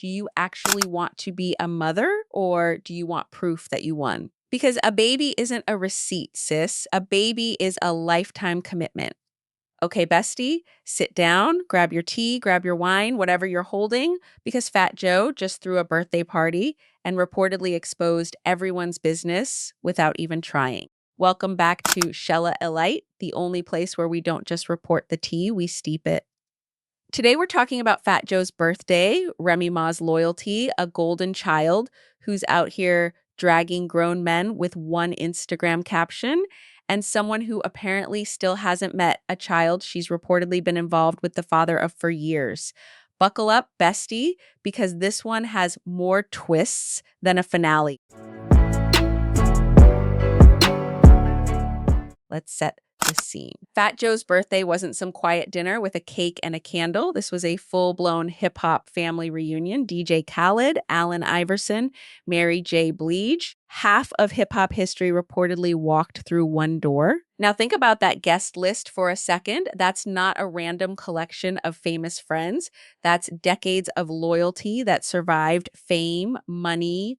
Do you actually want to be a mother or do you want proof that you won? Because a baby isn't a receipt, sis. A baby is a lifetime commitment. Okay, bestie, sit down, grab your tea, grab your wine, whatever you're holding, because Fat Joe just threw a birthday party and reportedly exposed everyone's business without even trying. Welcome back to Shella Elite, the only place where we don't just report the tea, we steep it. Today we're talking about Fat Joe's birthday, Remy Ma's loyalty, a golden child who's out here dragging grown men with one Instagram caption, and someone who apparently still hasn't met a child she's reportedly been involved with the father of for years. Buckle up, bestie, because this one has more twists than a finale. Let's set the scene. Fat Joe's birthday wasn't some quiet dinner with a cake and a candle. This was a full-blown hip-hop family reunion. DJ Khaled, Allen Iverson, Mary J. Blige. Half of hip-hop history reportedly walked through one door. Now think about that guest list for a second. That's not a random collection of famous friends. That's decades of loyalty that survived fame, money,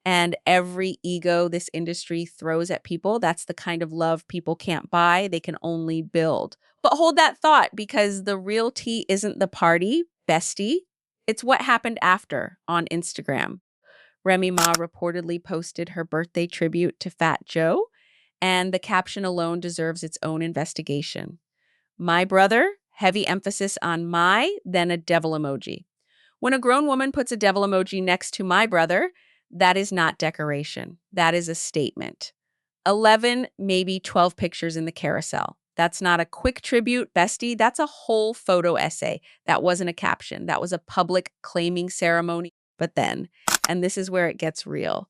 and every ego this industry throws at people. That's the kind of love people can't buy, they can only build. But hold that thought, because the real tea isn't the party, bestie. It's what happened after on Instagram. Remy Ma reportedly posted her birthday tribute to Fat Joe, and the caption alone deserves its own investigation. My brother, heavy emphasis on my, then a devil emoji. When a grown woman puts a devil emoji next to my brother, that is not decoration. That is a statement. 11, maybe 12 pictures in the carousel. That's not a quick tribute, bestie. That's a whole photo essay. That wasn't a caption. That was a public claiming ceremony. But then, and this is where it gets real,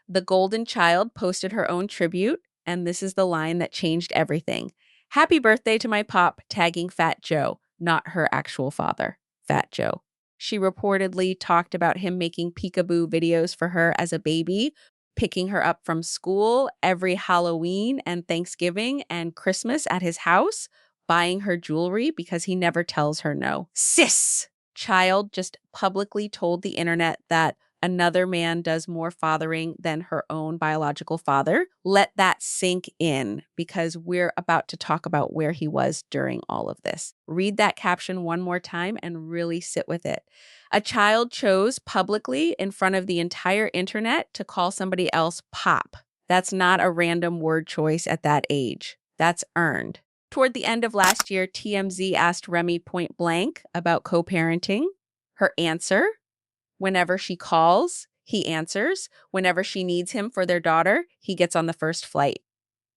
the golden child posted her own tribute, and this is the line that changed everything. Happy birthday to my pop, tagging Fat Joe, not her actual father, Fat Joe. She reportedly talked about him making peekaboo videos for her as a baby, picking her up from school every Halloween and Thanksgiving and Christmas at his house, buying her jewelry because he never tells her no. Sis! Child just publicly told the internet that another man does more fathering than her own biological father. Let that sink in, because we're about to talk about where he was during all of this. Read that caption one more time and really sit with it. A child chose publicly in front of the entire internet to call somebody else pop. That's not a random word choice at that age. That's earned. Toward the end of last year, TMZ asked Remy point blank about co-parenting. Her answer: whenever she calls, he answers. Whenever she needs him for their daughter, he gets on the first flight.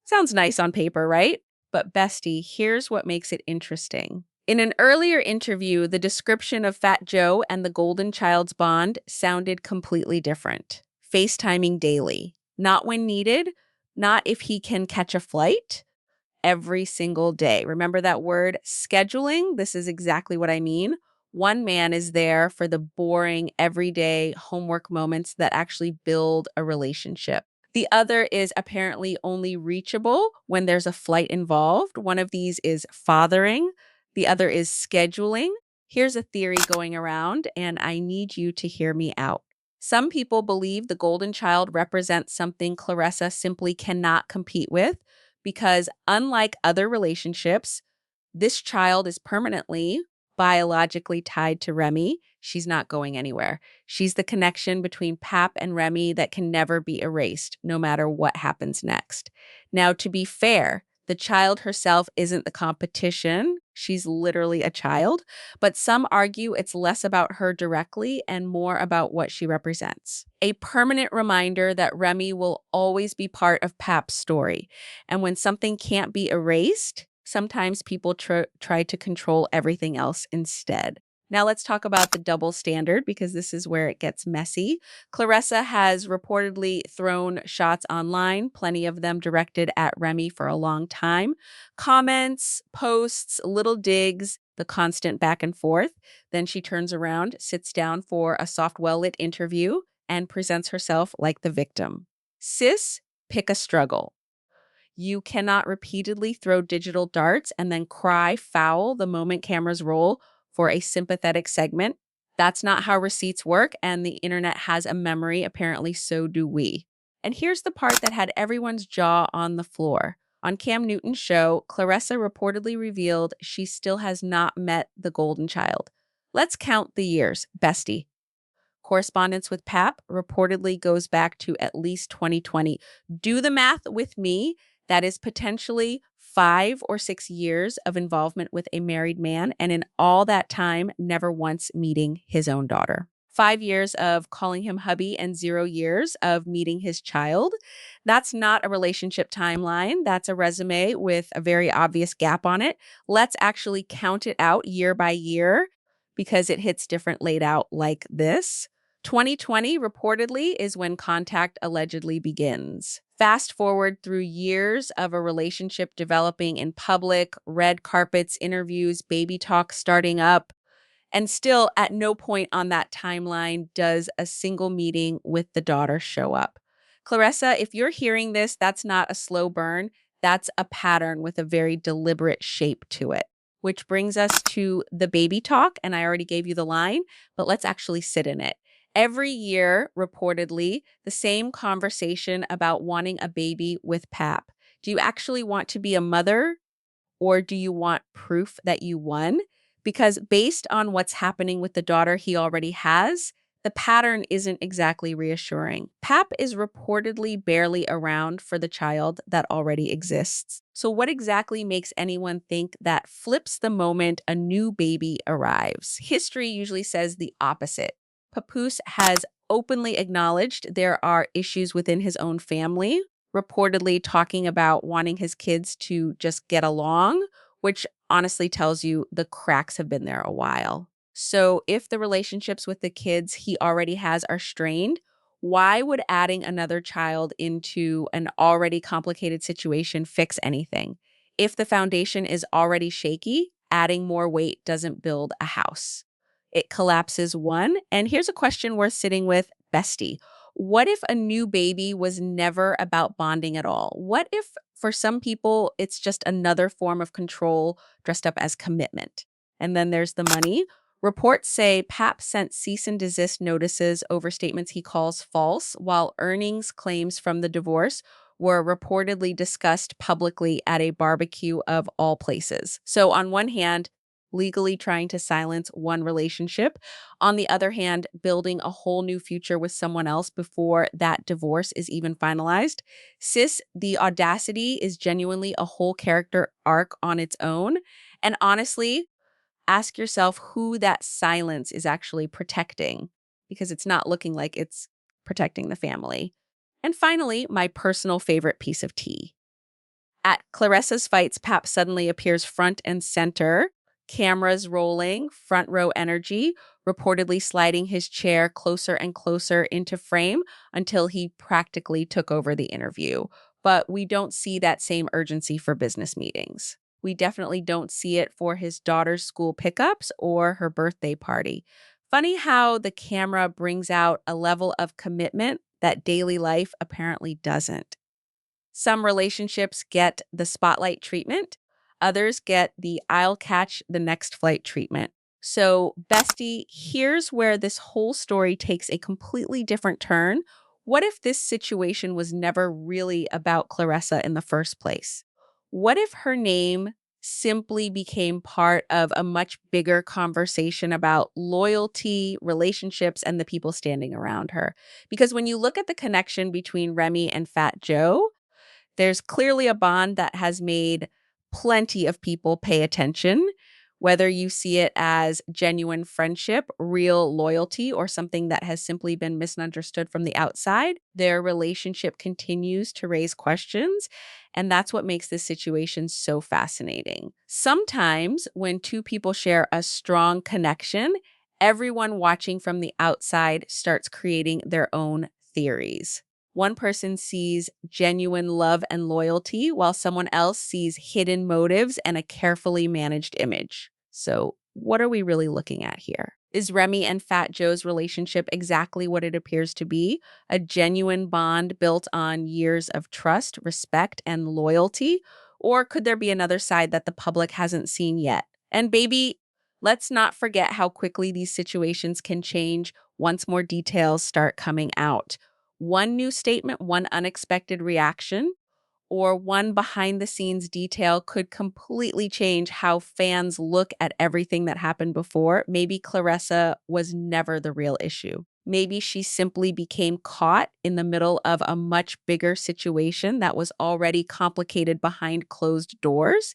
Sounds nice on paper, right? But bestie, here's what makes it interesting. In an earlier interview, the description of Fat Joe and the golden child's bond sounded completely different. FaceTiming daily. Not when needed, not if he can catch a flight. Every single day. Remember that word, scheduling? This is exactly what I mean. One man is there for the boring, everyday homework moments that actually build a relationship. The other is apparently only reachable when there's a flight involved. One of these is fathering. The other is scheduling. Here's a theory going around, and I need you to hear me out. Some people believe the golden child represents something Claressa simply cannot compete with, because unlike other relationships, this child is permanently biologically tied to Remy. She's not going anywhere. She's the connection between Pap and Remy that can never be erased, no matter what happens next. Now, to be fair, the child herself isn't the competition. She's literally a child, but some argue it's less about her directly and more about what she represents. A permanent reminder that Remy will always be part of Pap's story. And when something can't be erased, sometimes people try to control everything else instead. Now let's talk about the double standard, because this is where it gets messy. Claressa has reportedly thrown shots online, plenty of them directed at Remy for a long time. Comments, posts, little digs, the constant back and forth. Then she turns around, sits down for a soft, well-lit interview, and presents herself like the victim. Sis, pick a struggle. You cannot repeatedly throw digital darts and then cry foul the moment cameras roll for a sympathetic segment. That's not how receipts work, and the internet has a memory. Apparently, so do we. And here's the part that had everyone's jaw on the floor. On Cam Newton's show, Clarissa reportedly revealed she still has not met the golden child. Let's count the years, bestie. Correspondence with Pap reportedly goes back to at least 2020. Do the math with me. That is potentially 5 or 6 years of involvement with a married man, and in all that time, never once meeting his own daughter. 5 years of calling him hubby and 0 years of meeting his child. That's not a relationship timeline. That's a resume with a very obvious gap on it. Let's actually count it out year by year because it hits different laid out like this. 2020 reportedly is when contact allegedly begins. Fast forward through years of a relationship developing in public, red carpets, interviews, baby talk starting up, and still at no point on that timeline does a single meeting with the daughter show up. Clarissa, if you're hearing this, that's not a slow burn. That's a pattern with a very deliberate shape to it. Which brings us to the baby talk. And I already gave you the line, but let's actually sit in it. Every year, reportedly, the same conversation about wanting a baby with Pap. Do you actually want to be a mother, or do you want proof that you won? Because based on what's happening with the daughter he already has, the pattern isn't exactly reassuring. Pap is reportedly barely around for the child that already exists. So, what exactly makes anyone think that flips the moment a new baby arrives? History usually says the opposite. Papoose has openly acknowledged there are issues within his own family, reportedly talking about wanting his kids to just get along, which honestly tells you the cracks have been there a while. So if the relationships with the kids he already has are strained, why would adding another child into an already complicated situation fix anything? If the foundation is already shaky, adding more weight doesn't build a house. It collapses one. And here's a question worth sitting with, bestie. What if a new baby was never about bonding at all? What if, for some people, it's just another form of control dressed up as commitment? And then there's the money. Reports say Pap sent cease and desist notices over statements he calls false, while earnings claims from the divorce were reportedly discussed publicly at a barbecue of all places. So, on one hand, legally trying to silence one relationship. On the other hand, building a whole new future with someone else before that divorce is even finalized. Sis, the audacity is genuinely a whole character arc on its own. And honestly, ask yourself who that silence is actually protecting, because it's not looking like it's protecting the family. And finally, my personal favorite piece of tea. At Clarissa's fights, Pap suddenly appears front and center, cameras rolling, front row energy, reportedly sliding his chair closer and closer into frame until he practically took over the interview. But we don't see that same urgency for business meetings. We definitely don't see it for his daughter's school pickups or her birthday party. Funny how the camera brings out a level of commitment that daily life apparently doesn't. Some relationships get the spotlight treatment. Others get the I'll catch the next flight treatment. So, bestie, here's where this whole story takes a completely different turn. What if this situation was never really about Clarissa in the first place? What if her name simply became part of a much bigger conversation about loyalty, relationships, and the people standing around her? Because when you look at the connection between Remy and Fat Joe, there's clearly a bond that has made plenty of people pay attention, whether you see it as genuine friendship, real loyalty, or something that has simply been misunderstood from the outside. Their relationship continues to raise questions, and that's what makes this situation so fascinating. Sometimes, when two people share a strong connection, everyone watching from the outside starts creating their own theories. One person sees genuine love and loyalty, while someone else sees hidden motives and a carefully managed image. So, what are we really looking at here? Is Remy and Fat Joe's relationship exactly what it appears to be? A genuine bond built on years of trust, respect, and loyalty? Or could there be another side that the public hasn't seen yet? And baby, Let's not forget how quickly these situations can change once more details start coming out. One new statement, one unexpected reaction, or one behind the scenes detail could completely change how fans look at everything that happened before. Maybe Clarissa was never the real issue. Maybe she simply became caught in the middle of a much bigger situation that was already complicated behind closed doors.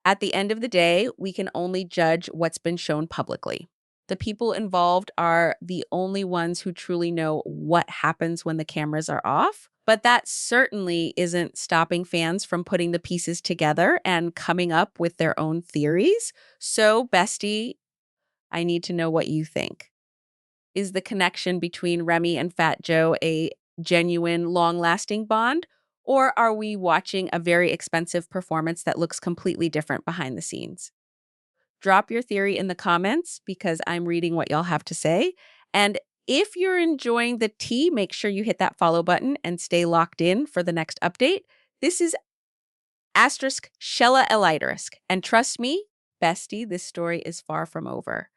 At the end of the day, we can only judge what's been shown publicly. The people involved are the only ones who truly know what happens when the cameras are off. But that certainly isn't stopping fans from putting the pieces together and coming up with their own theories. So, bestie, I need to know what you think. Is the connection between Remy and Fat Joe a genuine, long lasting bond? Or are we watching a very expensive performance that looks completely different behind the scenes? Drop your theory in the comments because I'm reading what y'all have to say. And if you're enjoying the tea, make sure you hit that follow button and stay locked in for the next update. This is Asterisk Shella Eliderisk. And trust me, bestie, this story is far from over.